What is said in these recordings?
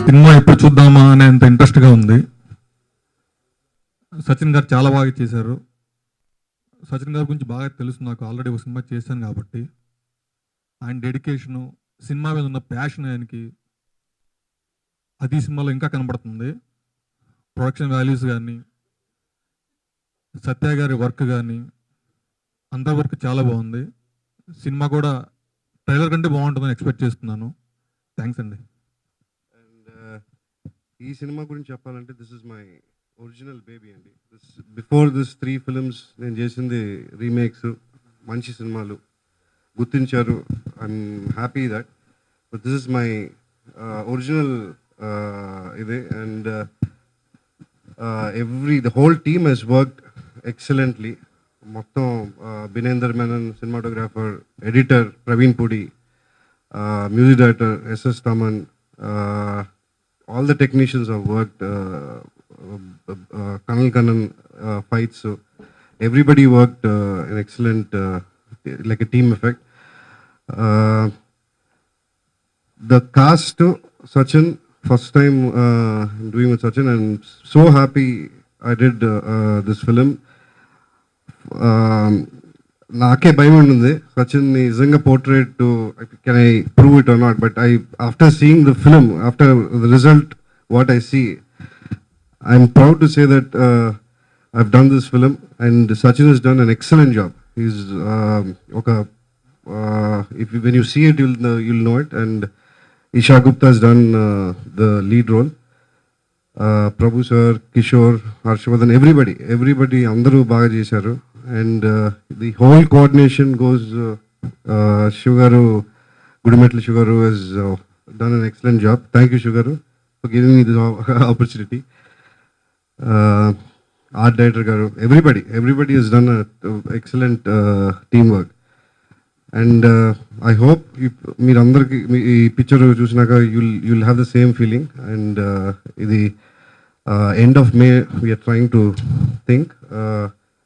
Cinema ఎప్పుడు చూద్దామా అనేంత ఇంట్రెస్ట్గా ఉంది. సచిన్ గారు చాలా బాగా చేశారు. సచిన్ గారి గురించి బాగా తెలుసు నాకు, ఆల్రెడీ ఒక సినిమా చేశాను కాబట్టి. ఆయన డెడికేషను, సినిమా మీద ఉన్న ప్యాషన్ ఆయనకి అది సినిమాలో ఇంకా కనబడుతుంది. ప్రొడక్షన్ వాల్యూస్ కానీ, సత్య గారి వర్క్ కానీ, అందరి వర్క్ చాలా బాగుంది. సినిమా కూడా ట్రైలర్ కంటే బాగుంటుందని ఎక్స్పెక్ట్ చేస్తున్నాను. థ్యాంక్స్ అండి. అండ్ ఈ సినిమా గురించి చెప్పాలంటే this is my original baby అండి. బిఫోర్ దిస్ 3 ఫిల్మ్స్ నేను చేసింది రీమేక్స్, మంచి సినిమాలు గుర్తించారు. I'm happy that. But this is my original ఇదే. And the whole team has worked excellently. మొత్తం Binendra Menon cinematographer, editor Praveen Pudi, music director S.S. Taman, all the technicians have worked, Kanal Kannan fights, so everybody worked an excellent, like a team effect. The cast, Sachin, first time doing with Sachin, and so happy I did this film. నాకే భయం ఉంటుంది సచిన్ నిజంగా portrait to can I prove it or not. But after seeing the film, after the result what I see, I'm proud to say that I've done this film and Sachin has done an excellent job. Is ఒక when you see it you'll know it. And Isha Gupta has done the lead role. Prabhu sir, Kishore, Harshvardhan, everybody అందరూ బాగా చేశారు. And the whole coordination goes, Shugaru, Gudimetla Shugaru has done an excellent job. Thank you, Shugaru, for giving me this opportunity. Art director garu, everybody has done excellent teamwork. And I hope meer andarki ee picture chusinaga you'll have the same feeling. And the end of May we are trying to think,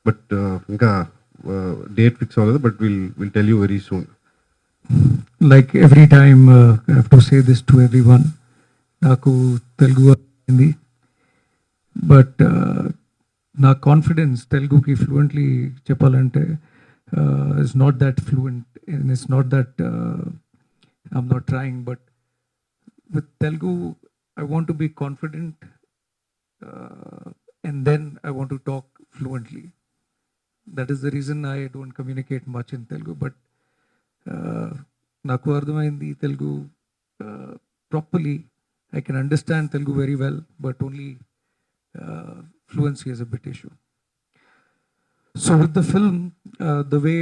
but inka date fix avvadu, but we'll tell you very soon. Like every time I have to say this to everyone, naku Telugu hindi, but na confidence Telugu ki fluently cheppalante is not that fluent, and it's not that I'm not trying, but with Telugu I want to be confident, and then I want to talk fluently. That is the reason I don't communicate much in Telugu. But naku ardhamaindi Telugu properly. I can understand Telugu very well, but only fluency is a bit issue. So with the film, the way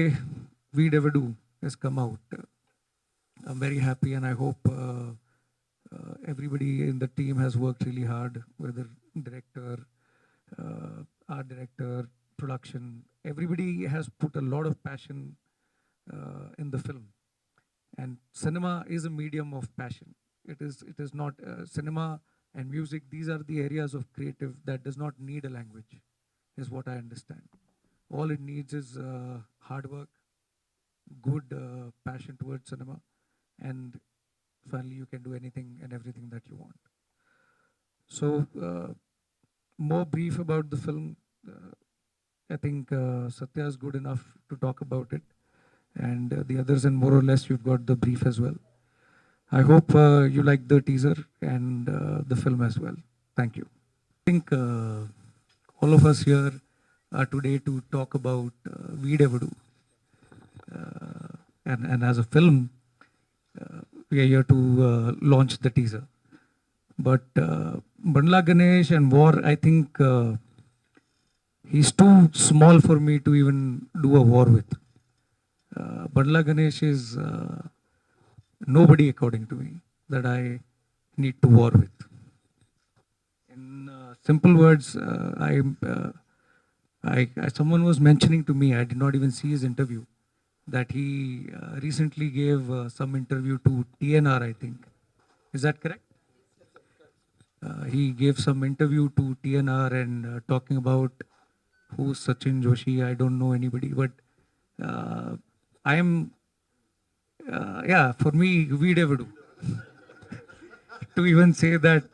Veedevadu has come out, I'm very happy, and I hope everybody in the team has worked really hard, whether director, art director, production. Everybody has put a lot of passion in the film. And cinema is a medium of passion. It is not cinema and music. These are the areas of creative that does not need a language, is what I understand. All it needs is hard work, good passion towards cinema, and finally you can do anything and everything that you want. So more brief about the film, I think Satya is good enough to talk about it, and the others, and more or less you've got the brief as well. I hope you like the teaser and the film as well. Thank you. I think all of us here are today to talk about Veedevadu, and as a film we are here to launch the teaser. But Bandla Ganesh and War, I think he's too small for me to even do a war with. Bandla Ganesh is nobody, according to me, that I need to war with. In simple words, someone was mentioning to me, I did not even see his interview, that he recently gave some interview to TNR, I think. Is that correct? He gave some interview to TNR and talking about who's Sachin Joshi. I don't know anybody, but I am, for me, Veedevadu. to even say that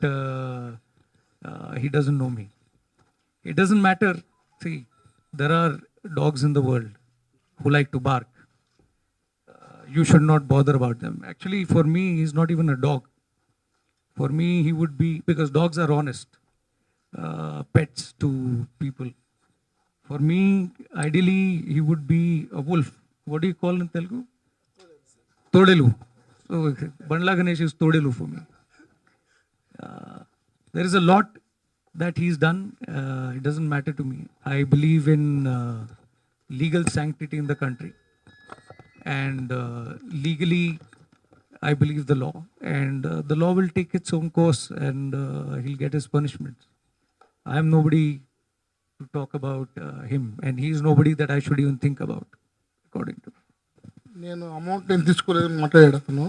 he doesn't know me. It doesn't matter. See, there are dogs in the world who like to bark. You should not bother about them. Actually, for me, he's not even a dog. For me, he would be, because dogs are honest pets to people. For me, ideally, he would be a wolf. What do you call in Telugu? Todelu. So, Bandla Ganesh is Todelu for me. There is a lot that he's done. It doesn't matter to me. I believe in legal sanctity in the country. And legally, I believe the law. And the law will take its own course and he'll get his punishment. I am nobody to talk about him. And he is nobody that I should even think about, according to me. నేను amount నేను తీసుకోలేదని మాట్లాడాడు అతను.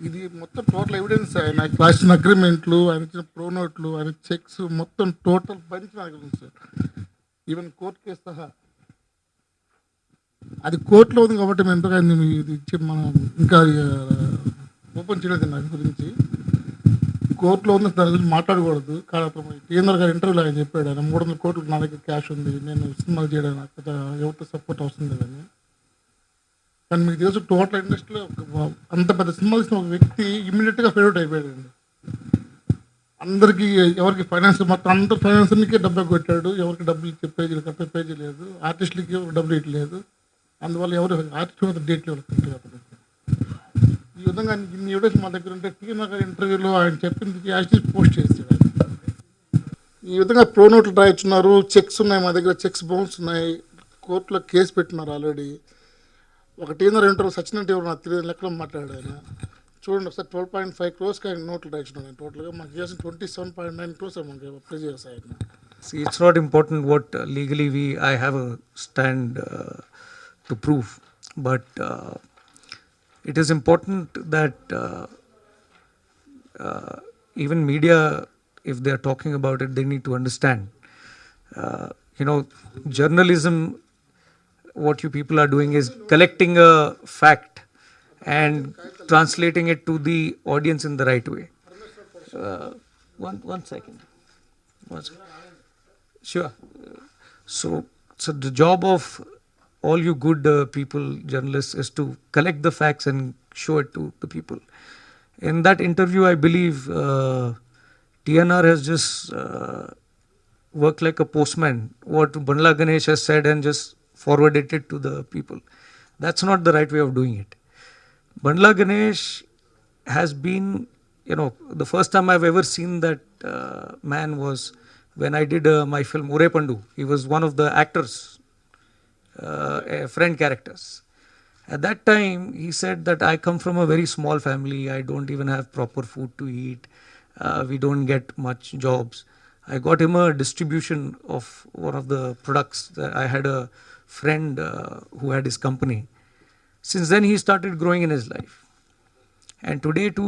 ఇది మొత్తం total evidence, ఆయన రాసిన అగ్రిమెంట్లు, ఆయన ఇచ్చిన ప్రోనోట్లు, ఆయన చెక్స్, మొత్తం టోటల్ బంచ్ నాకు తెలుసు సార్. ఈవెన్ కోర్టు కేసు సహా అది కోర్టులో ఉంది కాబట్టి మేము ఎంతగా ఇది ఇచ్చి మనం ఇంకా ఓపెన్ చేయలేదు దాని గురించి. కోర్టులో ఉంది, దాని గురించి మాట్లాడకూడదు. కానీ అతను కేంద్ర గారి ఇంటర్వ్యూలో ఆయన చెప్పాడు, ఆయన 300 కోట్లు నా దగ్గర క్యాష్ ఉంది, నేను సినిమాలు చేయడానికి నాకు ఎవరితో సపోర్ట్ అవసరం లేదని. కానీ మీకు తెలుసు టోటల్ ఇండస్ట్రీలో అంత పెద్ద సినిమాలు ఇచ్చిన ఒక వ్యక్తి ఇమ్మీడియట్గా ఫేవరెట్ అయిపోయాడండి. అందరికీ ఎవరికి ఫైనాన్స్ మొత్తం అందరు ఫైనాన్సర్కే డబ్బు కొట్టాడు, ఎవరికి డబ్బులు ఇచ్చే పేజీలు కట్టే పేజీ లేదు, ఆర్టిస్టులకి డబ్బులు ఇవ్వట్లేదు. అందువల్ల ఎవరు ఆర్టిస్ట్ మీద డేట్లు ఇవ్వలేదు. అతను ఈ విధంగా ఇన్ని ఎవిడెన్స్ మా దగ్గర ఉంటే టీఎన్ఆర్ గారి ఇంటర్వ్యూలో ఆయన చెప్పింది యాక్చువల్లీ పోస్ట్ చేస్తాడు. ఈ విధంగా ప్రోనోట్లు రాయించున్నారు, చెక్స్ ఉన్నాయి మా దగ్గర, చెక్స్ బౌన్స్ ఉన్నాయి, కోర్టులో కేసు పెట్టినారు ఆల్రెడీ. ఒక టీఎన్ఆర్ ఇంటర్వ్యూ సచిన్ అంటే ఎవరు నాకు తెలియదు లెక్కలో మాట్లాడాడు ఆయన. చూడండి ఒకసారి 12.5 crores ఆయన నోట్లు రాయించున్నాను. టోటల్గా మాకు చేసిన 27.9 crores మనకి అప్లై చేస్తాయి. See, it's not important what legally I have a stand to prove, but it is important that even media, if they are talking about it, they need to understand. Journalism, what you people are doing is collecting a fact and translating it to the audience in the right way. One second. Sure. So the job of all you good people, journalists, is to collect the facts and show it to the people. In that interview, I believe TNR has just worked like a postman. What Bandla Ganesh has said and just forwarded it to the people. That's not the right way of doing it. Bandla Ganesh has been, the first time I've ever seen that man was when I did my film Ure Pandu. He was one of the actors, friend characters. At that time, he said that I come from a very small family. I don't even have proper food to eat. We don't get much jobs. I got him a distribution of one of the products. I had a friend who had his company. Since then, he started growing in his life. And today to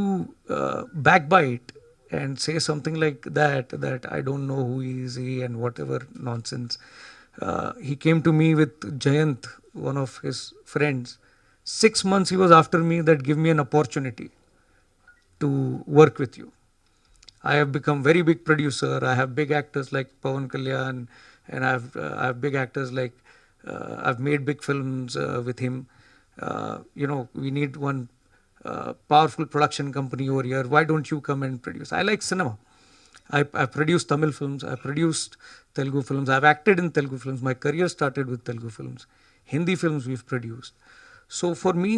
backbite and say something like that I don't know who he is and whatever nonsense. He came to me with Jayant, one of his friends. 6 months he was after me that give me an opportunity to work with you. I have become very big producer. I have big actors like Pawan Kalyan, and I have big actors like I've made big films with him. We need one powerful production company over here. Why don't you come and produce? I like cinema. I've produced Tamil films. I've produced Telugu films. I've acted in Telugu films. My career started with Telugu films. Hindi films we've produced. So for me,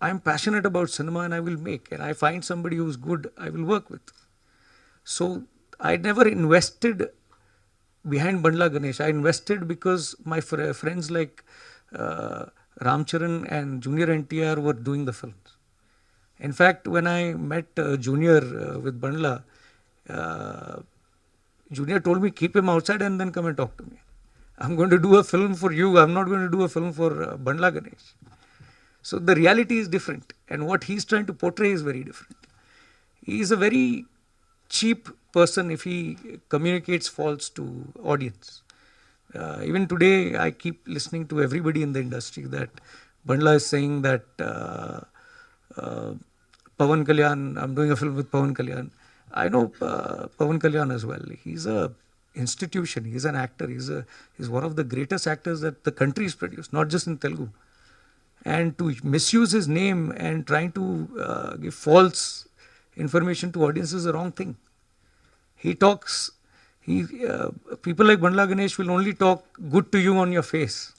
I'm passionate about cinema and I will make. And I find somebody who's good, I will work with. So I never invested behind Bandla Ganesh. I invested because my friends like Ramcharan and Junior NTR were doing the films. In fact, when I met Junior with Bandla, Junior told me, keep him outside and then come and talk to me. I'm going to do a film for you. I'm not going to do a film for Bandla Ganesh. So the reality is different. And what he's trying to portray is very different. He is a very cheap person if he communicates false to audience. Even today, I keep listening to everybody in the industry that Bandla is saying that Pawan Kalyan, I'm doing a film with Pawan Kalyan. I know Pawan Kalyan as well. He's a institution. He's an actor. He's one of the greatest actors that the country has produced, not just in Telugu. And to misuse his name and trying to give false information to audiences is the wrong thing. He talks. People like Bandla Ganesh will only talk good to you on your face.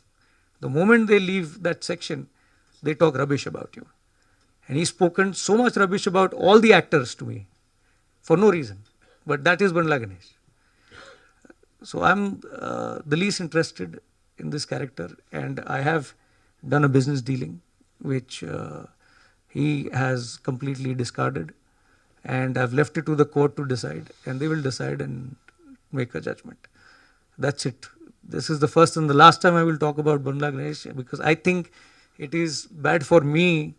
The moment they leave that section, they talk rubbish about you. And he's spoken so much rubbish about all the actors to me for no reason. But that is Bandla Ganesh. So I'm the least interested in this character, and I have done a business dealing which he has completely discarded, and I've left it to the court to decide, and they will decide and make a judgment. That's it. This is the first and the last time I will talk about Bandla Ganesh, because I think it is bad for me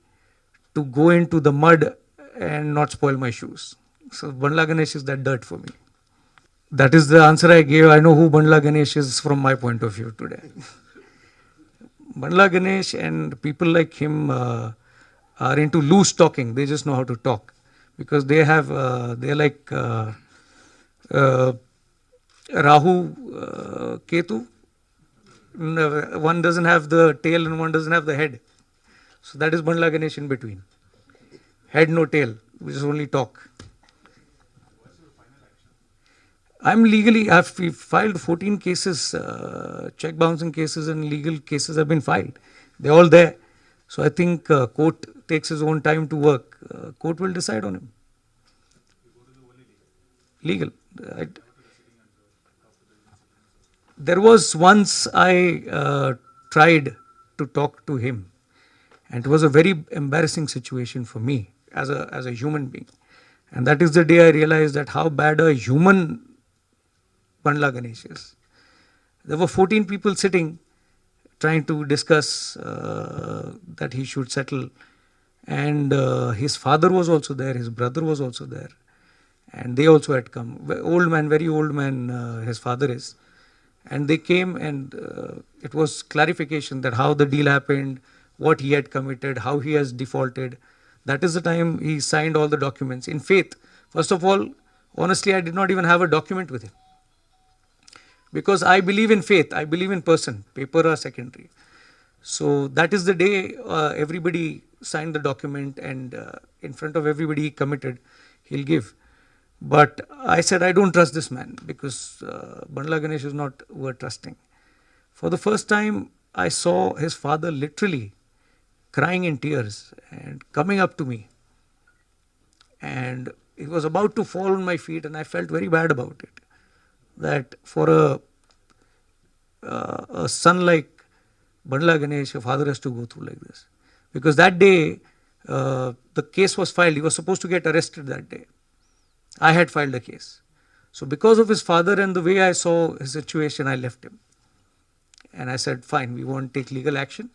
to go into the mud and not spoil my shoes. So Bandla Ganesh is that dirt for me. That is the answer I gave. I know who Bandla Ganesh is from my point of view today. Bandla Ganesh and people like him are into loose talking. They just know how to talk, because they're like Rahu, Ketu. One doesn't have the tail and one doesn't have the head. So that is Bandla Ganesh in between. Head, no tail. We just only talk. I've filed 14 cases, check bouncing cases and legal cases have been filed. They're all there. So I think court takes his own time to work. Court will decide on him. Legal. There was once I tried to talk to him, and it was a very embarrassing situation for me as a human being. And that is the day I realized that how bad a human Bandla Ganesh is. There were 14 people sitting trying to discuss that he should settle, and his father was also there, his brother was also there, and they also had come. Old man, very old man, his father is. And they came, and it was clarification that how the deal happened, what he had committed, how he has defaulted. That is the time he signed all the documents in faith. First of all, honestly, I did not even have a document with him, because I believe in faith. I believe in person. Paper are secondary. So that is the day everybody signed the document, and in front of everybody he committed he'll give. But I said, I don't trust this man, because Bandla Ganesh is not worth trusting. For the first time, I saw his father literally crying in tears and coming up to me. And he was about to fall on my feet, and I felt very bad about it. That for a son like Bandla Ganesh, a father has to go through like this. Because that day, the case was filed. He was supposed to get arrested that day. I had filed a case. So because of his father and the way I saw his situation, I left him. And I said, fine, we won't take legal action,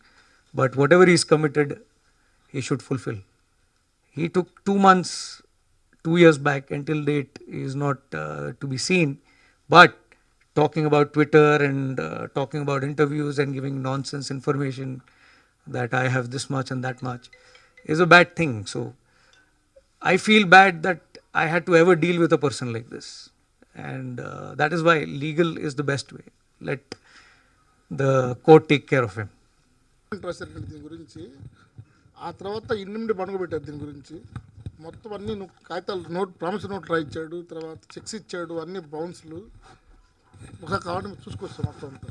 but whatever he's committed, he should fulfill. He took 2 months, 2 years back, until date he is not to be seen. But talking about Twitter and talking about interviews and giving nonsense information that I have this much and that much is a bad thing. So I feel bad that I had to ever deal with a person like this. And that is why legal is the best way. Let the court take care of him. దీని గురించి ఆ తర్వాత ఇన్నిమిడి పండుగ దీని గురించి మొత్తం అన్ని కాగితాలు నోట్ ప్రామిస్ నోట్ రాయించాడు, తర్వాత చెక్స్ ఇచ్చాడు, అన్ని బౌన్స్లు ఒక కావడం చూసుకొస్తాం మొత్తం అంతా.